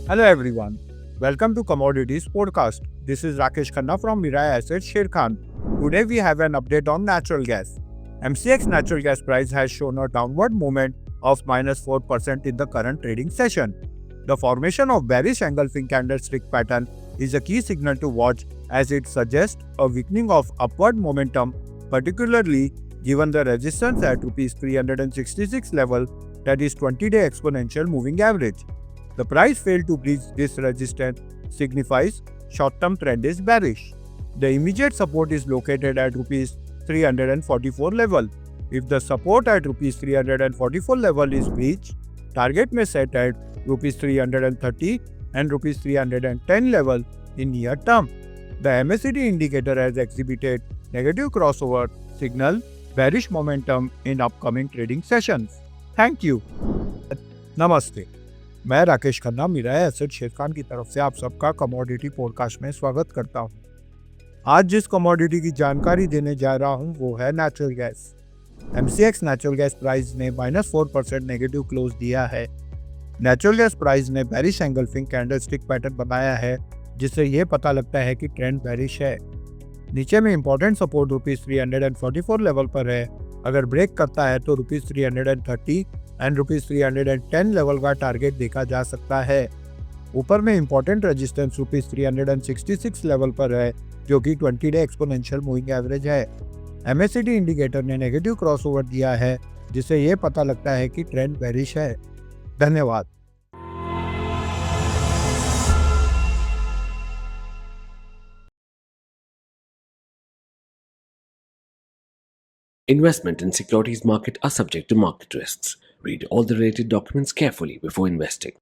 Hello everyone, welcome to Commodities Podcast. This is Rakesh Khanna from Mirae Asset Sharekhan. Today we have an update on natural gas. MCX natural gas price has shown a downward movement of -4% in the current trading session. The formation of bearish engulfing candlestick pattern is a key signal to watch as it suggests a weakening of upward momentum, particularly given the resistance at Rs 366 level, that is 20-day exponential moving average. The price failed to breach this resistance signifies short-term trend is bearish. The immediate support is located at Rs 344 level. If the support at Rs 344 level is breached, target may set at Rs 330 and Rs 310 level in near term. The MACD indicator has exhibited negative crossover signal bearish momentum in upcoming trading sessions. Thank you. नमस्ते, मैं Rakesh Khanna मिराए asset Sharekhan की तरफ से आप सबका commodity podcast में स्वागत करता हूं। आज जिस कमोडिटी की जानकारी देने जा रहा हूं वो है natural gas. MCX natural gas price ने -4% नेगेटिव क्लोज दिया है। नेचुरल गैस प्राइस ने बेरिश एंगल्फिंग कैंडलस्टिक पैटर्न बनाया है, जिससे ये पता लगता है कि ट्रेंड बेरिश है। नीचे में इंपॉर्टेंट सपोर्ट Rs 344 लेवल पर है। अगर ब्रेक करता है तो Rs 330 एंड Rs 310 लेवल का टारगेट देखा जा सकता है। ऊपर में इंपॉर्टेंट रेजिस्टेंस Rs 366 लेवल पर है, जो कि 20-डे एक्सपोनेंशियल मूविंग एवरेज है। MACD इंडिकेटर ने नेगेटिव क्रॉसओवर दिया है, जिससे ये पता लगता है कि ट्रेंड बेरिश है। धन्यवाद। Investment in securities market are subject to market risks. Read all the related documents carefully before investing.